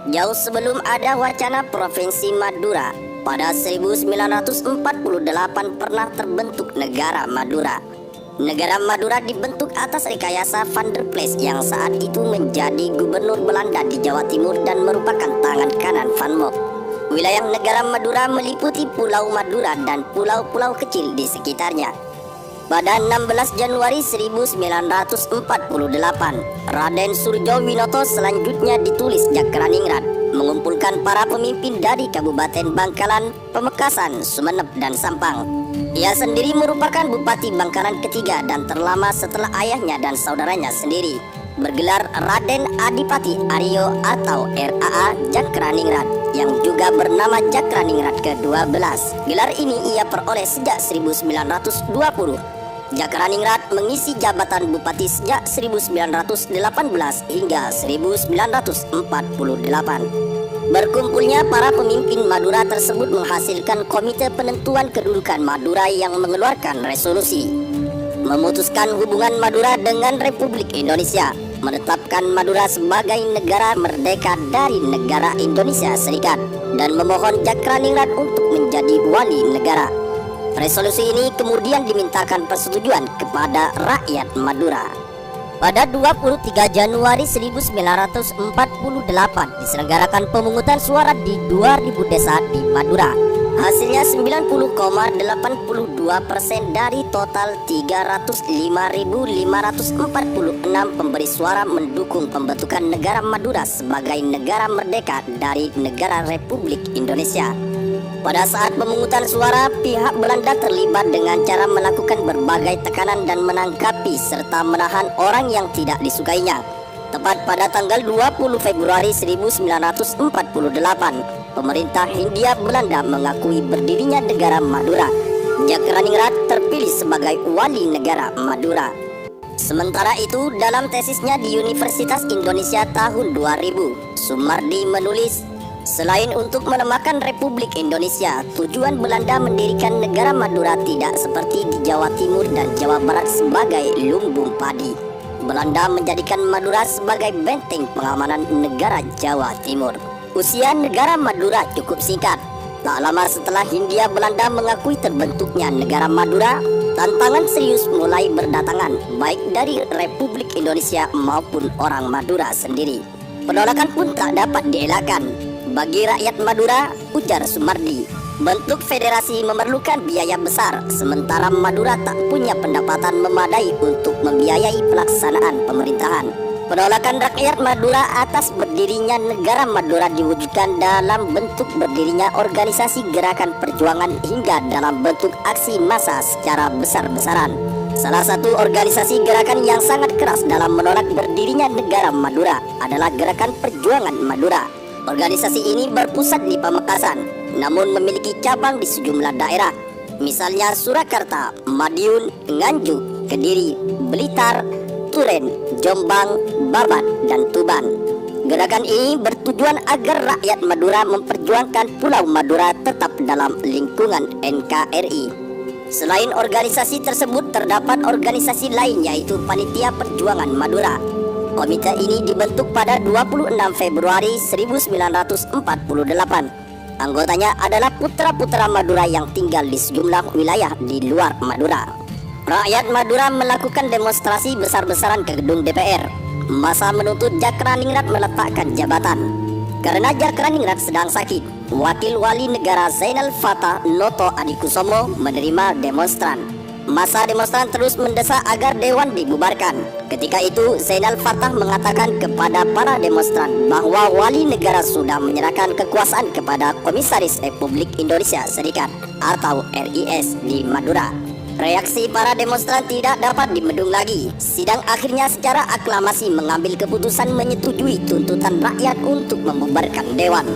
Jauh sebelum ada wacana Provinsi Madura, pada 1948 pernah terbentuk Negara Madura. Negara Madura dibentuk atas rekayasa Van der Plas yang saat itu menjadi gubernur Belanda di Jawa Timur dan merupakan tangan kanan Van Mock. Wilayah Negara Madura meliputi Pulau Madura dan pulau-pulau kecil di sekitarnya. Pada 16 Januari 1948, Raden Surjowinoto selanjutnya ditulis Jakraningrat, mengumpulkan para pemimpin dari Kabupaten Bangkalan, Pamekasan, Sumeneb, dan Sampang. Ia sendiri merupakan Bupati Bangkalan ketiga dan terlama setelah ayahnya dan saudaranya sendiri, bergelar Raden Adipati Aryo atau RAA Jakraningrat, yang juga bernama Jakraningrat ke-12. Gelar ini ia peroleh sejak 1920. Jakraningrat mengisi jabatan bupati sejak 1918 hingga 1948. Berkumpulnya para pemimpin Madura tersebut menghasilkan Komite Penentuan Kedudukan Madura yang mengeluarkan resolusi memutuskan hubungan Madura dengan Republik Indonesia, menetapkan Madura sebagai negara merdeka dari negara Indonesia Serikat, dan memohon Jakraningrat untuk menjadi wali negara. Resolusi ini kemudian dimintakan persetujuan kepada rakyat Madura. Pada 23 Januari 1948 diselenggarakan pemungutan suara di 2000 desa di Madura. Hasilnya 90,82% dari total 305.546 pemberi suara mendukung pembentukan negara Madura sebagai negara merdeka dari negara Republik Indonesia. Pada saat pemungutan suara, pihak Belanda terlibat dengan cara melakukan berbagai tekanan dan menangkapi serta menahan orang yang tidak disukainya. Tepat pada tanggal 20 Februari 1948, pemerintah Hindia Belanda mengakui berdirinya negara Madura. Jakraningrat terpilih sebagai wali negara Madura. Sementara itu, dalam tesisnya di Universitas Indonesia tahun 2000, Sumardi menulis, selain untuk melemahkan Republik Indonesia, tujuan Belanda mendirikan negara Madura tidak seperti di Jawa Timur dan Jawa Barat sebagai lumbung padi. Belanda menjadikan Madura sebagai benteng pengamanan negara Jawa Timur. Usia negara Madura cukup singkat. Tak lama setelah Hindia Belanda mengakui terbentuknya negara Madura, tantangan serius mulai berdatangan, baik dari Republik Indonesia maupun orang Madura sendiri. Penolakan pun tak dapat dielakkan. Bagi rakyat Madura, ujar Sumardi, bentuk federasi memerlukan biaya besar, sementara Madura tak punya pendapatan memadai untuk membiayai pelaksanaan pemerintahan. Penolakan rakyat Madura atas berdirinya negara Madura diwujudkan dalam bentuk berdirinya organisasi gerakan perjuangan hingga dalam bentuk aksi massa secara besar-besaran. Salah satu organisasi gerakan yang sangat keras dalam menolak berdirinya negara Madura adalah Gerakan Perjuangan Madura. Organisasi ini berpusat di Pamekasan, namun memiliki cabang di sejumlah daerah, misalnya Surakarta, Madiun, Nganjuk, Kediri, Blitar, Turen, Jombang, Babat, dan Tuban. Gerakan ini bertujuan agar rakyat Madura memperjuangkan Pulau Madura tetap dalam lingkungan NKRI. Selain organisasi tersebut, terdapat organisasi lain yaitu Panitia Perjuangan Madura. Komite ini dibentuk pada 26 Februari 1948. Anggotanya adalah putra-putra Madura yang tinggal di sejumlah wilayah di luar Madura. Rakyat Madura melakukan demonstrasi besar-besaran ke gedung DPR. Massa menuntut Jakraningrat meletakkan jabatan. Karena Jakraningrat sedang sakit, Wakil Wali Negara Zainal Fatah Noto Adikusumo menerima demonstran. Massa demonstran terus mendesak agar dewan dibubarkan. Ketika itu, Zainal Fatah mengatakan kepada para demonstran bahwa wali negara sudah menyerahkan kekuasaan kepada Komisaris Republik Indonesia Serikat atau RIS di Madura. Reaksi para demonstran tidak dapat dibendung lagi. Sidang akhirnya secara aklamasi mengambil keputusan menyetujui tuntutan rakyat untuk membubarkan dewan.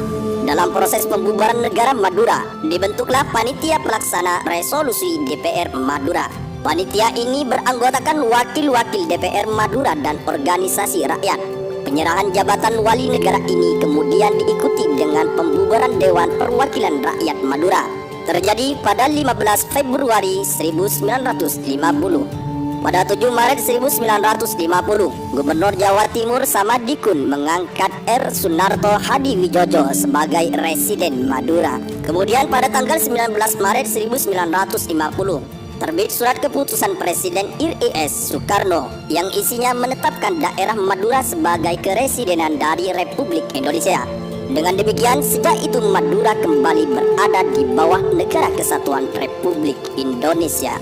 Dalam proses pembubaran negara Madura, dibentuklah Panitia Pelaksana Resolusi DPR Madura. Panitia ini beranggotakan wakil-wakil DPR Madura dan organisasi rakyat. Penyerahan jabatan wali negara ini kemudian diikuti dengan pembubaran Dewan Perwakilan Rakyat Madura. Terjadi pada 15 Februari 1950. Pada 7 Maret 1950, Gubernur Jawa Timur Samadikun mengangkat R. Sunarto Hadiwijojo sebagai Residen Madura. Kemudian pada tanggal 19 Maret 1950, terbit surat keputusan Presiden RIS Soekarno yang isinya menetapkan daerah Madura sebagai keresidenan dari Republik Indonesia. Dengan demikian, sejak itu Madura kembali berada di bawah Negara Kesatuan Republik Indonesia.